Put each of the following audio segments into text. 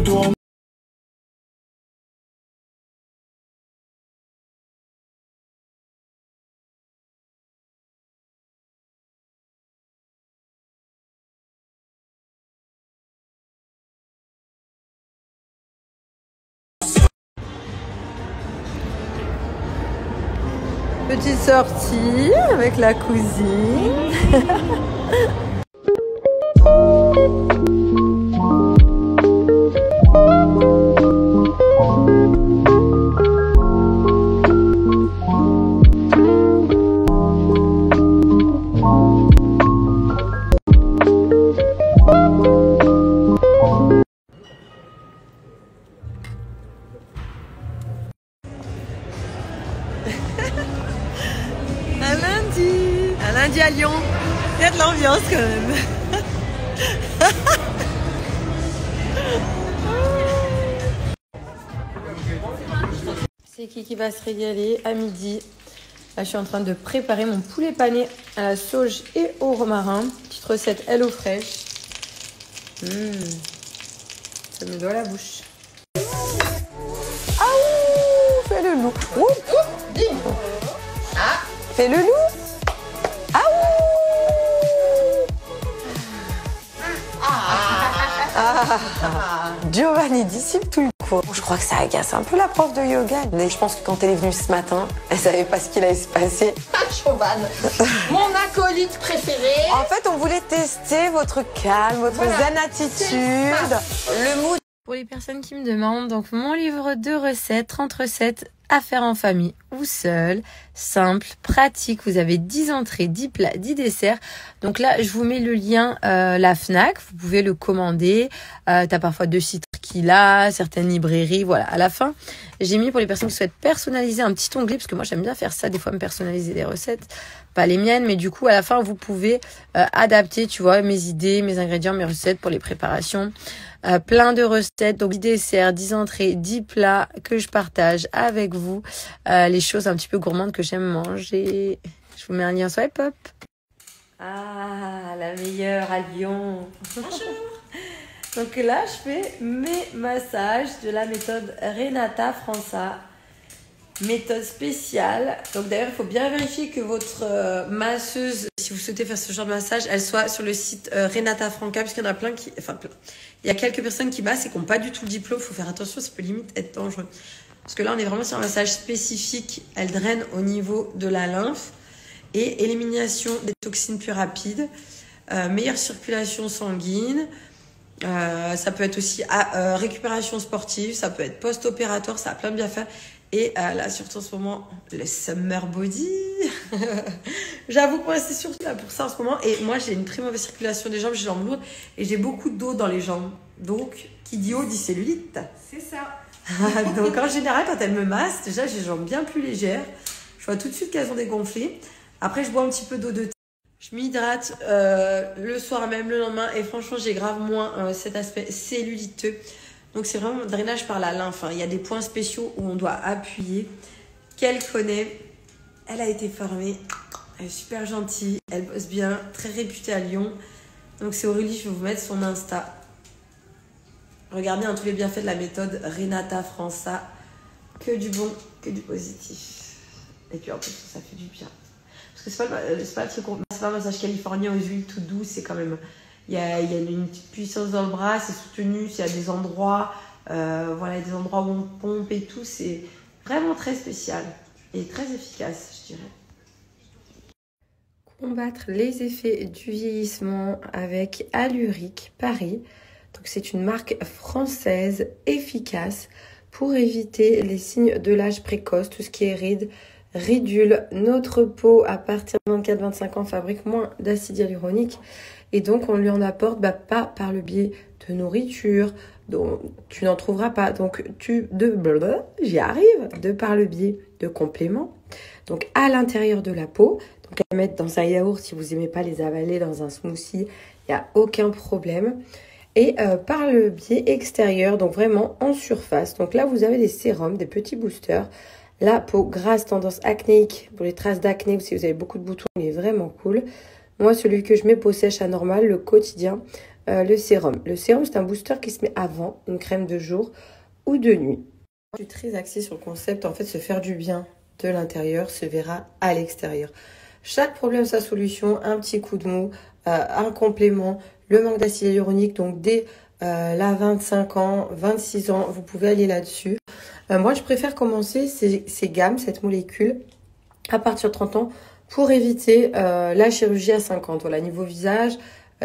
retourne. Petite sortie avec la cousine. Un lundi à Lyon. Il y a de l'ambiance quand même. C'est qui va se régaler à midi. Là, je suis en train de préparer mon poulet pané à la sauge et au romarin. Petite recette Hello Fresh. Ça me doit la bouche. Ah ouh, fais le loup. Ouh, ouh. Ah, fais le loup. Ah ouh. Giovanni dissipe tout le cours. Je crois que ça agace un peu la prof de yoga. Mais je pense que quand elle est venue ce matin, elle savait pas ce qu'il allait se passer. Chauvane, mon acolyte préféré. En fait, on voulait tester votre calme, votre zen attitude, le mood. Pour les personnes qui me demandent, donc mon livre de recettes, 30 recettes à faire en famille ou seul, simple, pratique. Vous avez 10 entrées, 10 plats, 10 desserts. Donc là, je vous mets le lien, la Fnac. Vous pouvez le commander. T'as parfois 2 sites qui l'a, certaines librairies. Voilà, à la fin, j'ai mis pour les personnes qui souhaitent personnaliser un petit onglet, parce que moi, j'aime bien faire ça, des fois, me personnaliser des recettes. Pas les miennes, mais du coup, à la fin, vous pouvez adapter, tu vois, mes idées, mes ingrédients, mes recettes pour les préparations. Plein de recettes, donc 10 desserts, 10 entrées, 10 plats que je partage avec vous. Les choses un petit peu gourmandes que j'aime manger. Je vous mets un lien swipe up. Ah, la meilleure à Lyon. Bonjour. Donc là, je fais mes massages de la méthode Renata França. Méthode spéciale. Donc d'ailleurs, il faut bien vérifier que votre masseuse, si vous souhaitez faire ce genre de massage, elle soit sur le site Renata Franca, parce qu'il y en a plein qui... Enfin, plein. Il y a quelques personnes qui massent et qui n'ont pas du tout le diplôme. Il faut faire attention, ça peut limite être dangereux. Parce que là, on est vraiment sur un massage spécifique. Elle draine au niveau de la lymphe et élimination des toxines plus rapide. Meilleure circulation sanguine. Ça peut être aussi récupération sportive. Ça peut être post-opératoire. Ça a plein de bienfaits. Et là, surtout en ce moment, le summer body. J'avoue que moi, c'est surtout là pour ça en ce moment. Et moi, j'ai une très mauvaise circulation des jambes, j'ai les jambes lourdes et j'ai beaucoup d'eau dans les jambes. Donc, qui dit eau dit cellulite. C'est ça. Donc, en général, quand elle me masse, déjà, j'ai les jambes bien plus légères. Je vois tout de suite qu'elles ont dégonflé. Après, je bois un petit peu d'eau de thé. Je m'hydrate le soir même, le lendemain. Et franchement, j'ai grave moins cet aspect celluliteux. Donc, c'est vraiment drainage par la lymphe. Il y a des points spéciaux où on doit appuyer. Qu'elle connaît. Elle a été formée. Elle est super gentille. Elle bosse bien. Très réputée à Lyon. Donc, c'est Aurélie. Je vais vous mettre son Insta. Regardez tous les bienfaits de la méthode Renata França. Que du bon, que du positif. Et puis, en plus, ça fait du bien. Parce que c'est pas un massage californien aux huiles tout douces. C'est quand même... Il y a une petite puissance dans le bras, c'est soutenu, il y a des endroits, voilà, des endroits où on pompe et tout. C'est vraiment très spécial et très efficace, je dirais. Combattre les effets du vieillissement avec Alluric Paris. Donc c'est une marque française efficace pour éviter les signes de l'âge précoce, tout ce qui est rides, ridules. Notre peau à partir de 24-25 ans fabrique moins d'acide hyaluronique. Et donc, on lui en apporte pas par le biais de nourriture, dont tu n'en trouveras pas. Donc, j'y arrive, de par le biais de compléments. Donc, à l'intérieur de la peau. Donc, à mettre dans un yaourt si vous n'aimez pas les avaler, dans un smoothie, il n'y a aucun problème. Et par le biais extérieur, donc vraiment en surface. Donc là, vous avez des sérums, des petits boosters. La peau grasse, tendance acnéique, pour les traces d'acné ou si vous avez beaucoup de boutons, il est vraiment cool. Moi, celui que je mets peau sèche anormale, le quotidien, le sérum. Le sérum, c'est un booster qui se met avant une crème de jour ou de nuit. Je suis très axée sur le concept, en fait, se faire du bien de l'intérieur se verra à l'extérieur. Chaque problème, sa solution, un petit coup de mou, un complément, le manque d'acide hyaluronique, donc dès là 25 ans, 26 ans, vous pouvez aller là-dessus. Moi, je préfère commencer ces gammes, cette molécule, à partir de 30 ans, pour éviter la chirurgie à 50. Voilà, niveau visage,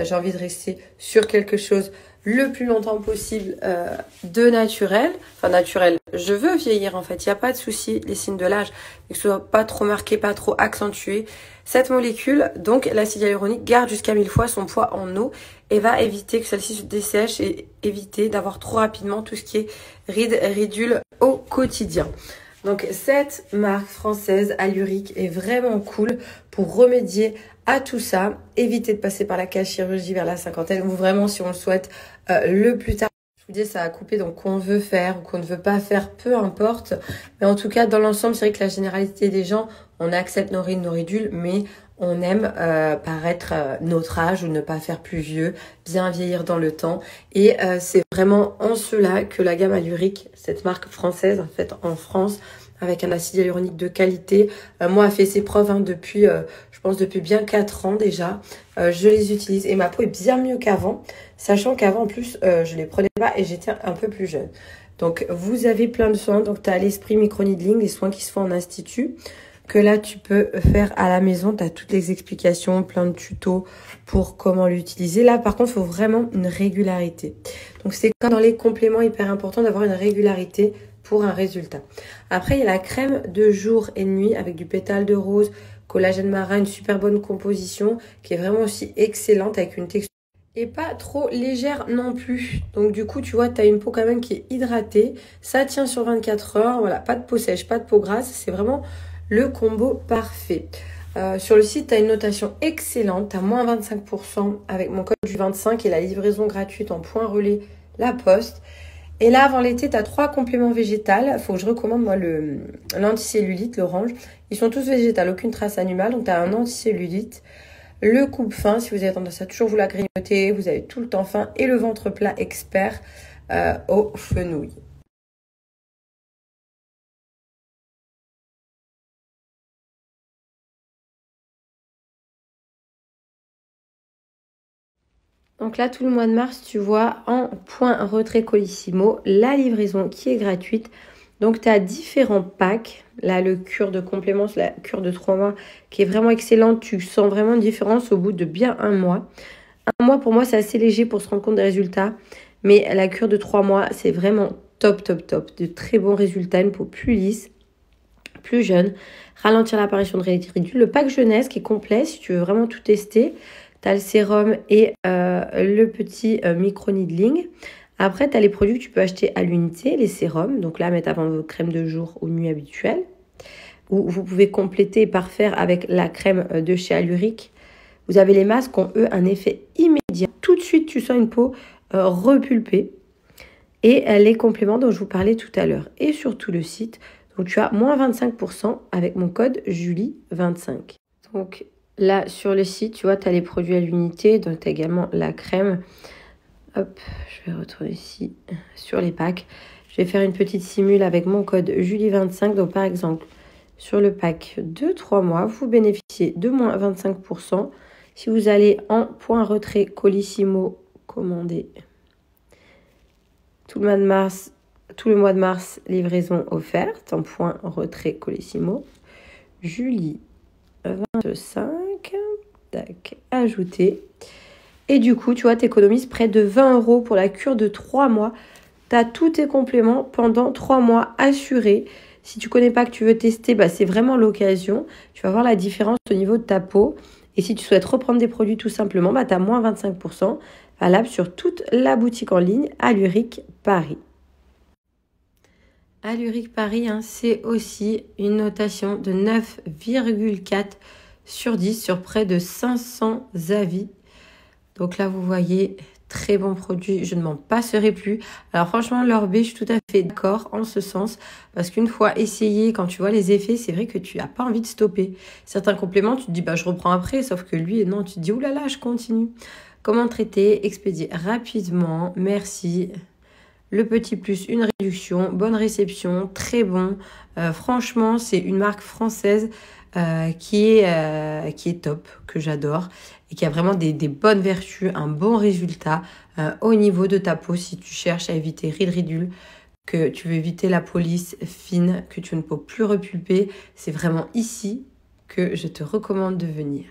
j'ai envie de rester sur quelque chose le plus longtemps possible de naturel. Enfin, naturel, je veux vieillir en fait, il n'y a pas de souci, les signes de l'âge, que ce soit pas trop marqué, pas trop accentué. Cette molécule, donc l'acide hyaluronique, garde jusqu'à 1000 fois son poids en eau et va éviter que celle-ci se dessèche et éviter d'avoir trop rapidement tout ce qui est rides, ridules au quotidien. Donc cette marque française Alluric est vraiment cool pour remédier à tout ça, éviter de passer par la case chirurgie vers la cinquantaine ou vraiment si on le souhaite le plus tard. Je vous dis, ça a coupé donc qu'on veut faire ou qu'on ne veut pas faire, peu importe. Mais en tout cas, dans l'ensemble, c'est vrai que la généralité des gens, on accepte nos rides, nos ridules, mais on aime paraître notre âge ou ne pas faire plus vieux, bien vieillir dans le temps. Et c'est vraiment en cela que la gamme Alluric, cette marque française, en fait, en France, avec un acide hyaluronique de qualité, moi, a fait ses preuves depuis, je pense, depuis bien 4 ans déjà. Je les utilise et ma peau est bien mieux qu'avant, sachant qu'avant, en plus, je les prenais pas et j'étais un peu plus jeune. Donc, vous avez plein de soins. Donc, tu as l'esprit micro-needling, les soins qui se font en institut, que là, tu peux faire à la maison. Tu as toutes les explications, plein de tutos pour comment l'utiliser. Là, par contre, il faut vraiment une régularité. Donc, c'est comme dans les compléments, hyper important d'avoir une régularité pour un résultat. Après, il y a la crème de jour et de nuit avec du pétale de rose, collagène marin, une super bonne composition qui est vraiment aussi excellente avec une texture et pas trop légère non plus. Donc du coup, tu vois, tu as une peau quand même qui est hydratée. Ça tient sur 24 heures. Voilà, pas de peau sèche, pas de peau grasse. C'est vraiment le combo parfait. Sur le site, tu as une notation excellente. Tu as moins 25% avec mon code du 25 et la livraison gratuite en point relais La Poste. Et là, avant l'été, tu as 3 compléments végétaux. Il faut que je recommande, moi, l'anticellulite, l'orange. Ils sont tous végétaux, aucune trace animale. Donc, tu as un anticellulite. Le coupe-faim, si vous avez tendance à toujours vouloir grignoter, vous avez tout le temps faim. Et le ventre plat expert au fenouil. Donc là, tout le mois de mars, tu vois, en point retrait Colissimo, la livraison qui est gratuite. Donc, tu as différents packs. Là, le cure de compléments, la cure de 3 mois qui est vraiment excellente. Tu sens vraiment une différence au bout de bien 1 mois. 1 mois, pour moi, c'est assez léger pour se rendre compte des résultats. Mais la cure de 3 mois, c'est vraiment top, top, top. De très bons résultats, une peau plus lisse, plus jeune. Ralentir l'apparition de ridules. Le pack jeunesse qui est complet, si tu veux vraiment tout tester. Tu as le sérum et le petit micro-needling. Après, tu as les produits que tu peux acheter à l'unité, les sérums. Donc là, mettre avant votre crème de jour ou nuit habituelle. Ou vous pouvez compléter et parfaire avec la crème de chez Alluric. Vous avez les masques qui ont, eux, un effet immédiat. Tout de suite, tu sens une peau repulpée. Et les compléments dont je vous parlais tout à l'heure. Et surtout le site. Donc, tu as moins 25% avec mon code Julie25. Donc, là, sur le site, tu vois, tu as les produits à l'unité. Donc, tu as également la crème. Hop, je vais retourner ici sur les packs. Je vais faire une petite simule avec mon code Julie25. Donc, par exemple, sur le pack de 3 mois, vous bénéficiez de moins 25%. Si vous allez en point retrait Colissimo, commandez tout le mois de mars, livraison offerte en point retrait Colissimo. Julie 25, tac, ajouter. Et du coup, tu vois, tu économises près de 20 € pour la cure de 3 mois. Tu as tous tes compléments pendant 3 mois assurés. Si tu ne connais pas, que tu veux tester, bah, c'est vraiment l'occasion. Tu vas voir la différence au niveau de ta peau. Et si tu souhaites reprendre des produits tout simplement, bah, tu as moins 25%, valable sur toute la boutique en ligne Alluric Paris. Alluric Paris, hein, c'est aussi une notation de 9,4 sur 10 sur près de 500 avis. Donc là, vous voyez, très bon produit, je ne m'en passerai plus. Alors franchement, l'Orbe, je suis tout à fait d'accord en ce sens. Parce qu'une fois essayé, quand tu vois les effets, c'est vrai que tu n'as pas envie de stopper. Certains compléments, tu te dis, bah, je reprends après. Sauf que lui, non, tu te dis, oulala, je continue. Comment traiter, expédier rapidement, merci. Le petit plus, une réduction, bonne réception, très bon. Franchement, c'est une marque française qui est top, que j'adore et qui a vraiment des bonnes vertus, un bon résultat au niveau de ta peau si tu cherches à éviter rides, que tu veux éviter la police fine, que tu ne peux plus repulper. C'est vraiment ici que je te recommande de venir.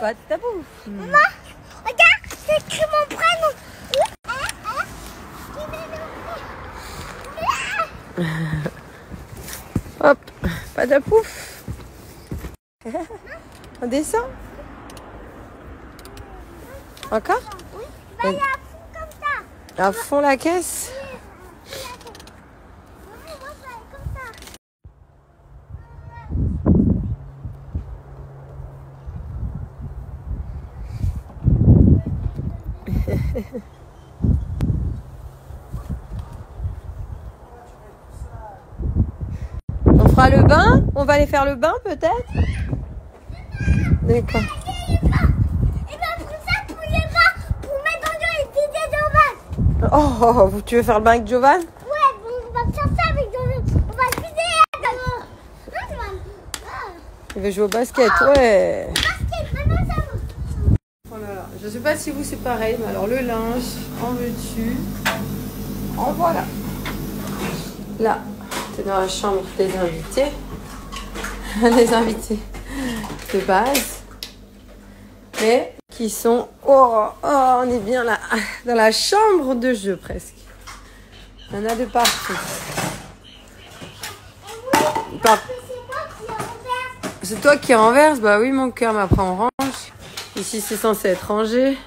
Pas de tabou. Maman, regarde, c'est écrit mon prénom. Hop, pas de pouf. On descend. Encore? Oui, va aller à fond comme ça. À fond la caisse. Maman, moi, je vais aller comme ça. On fera le bain? On va aller faire le bain peut-être? D'accord. Et ben pour ça, pour les mains, pour mettre dans l'eau et vider Jovan. Oh, tu veux faire le bain avec Jovan? Ouais, on va faire ça avec Jovan. On va le vider. Il veut jouer au basket, ouais. Basket, maintenant ça va. Oh là là. Je sais pas si vous c'est pareil, mais alors le linge, en veux-tu? En voilà. Là, t'es dans la chambre des invités. Les invités de base. Mais qui sont... Oh, on est bien là. Dans la chambre de jeu presque. Il y en a de partout. C'est toi qui renverse? Bah oui mon cœur, mais après on range. Ici c'est censé être rangé.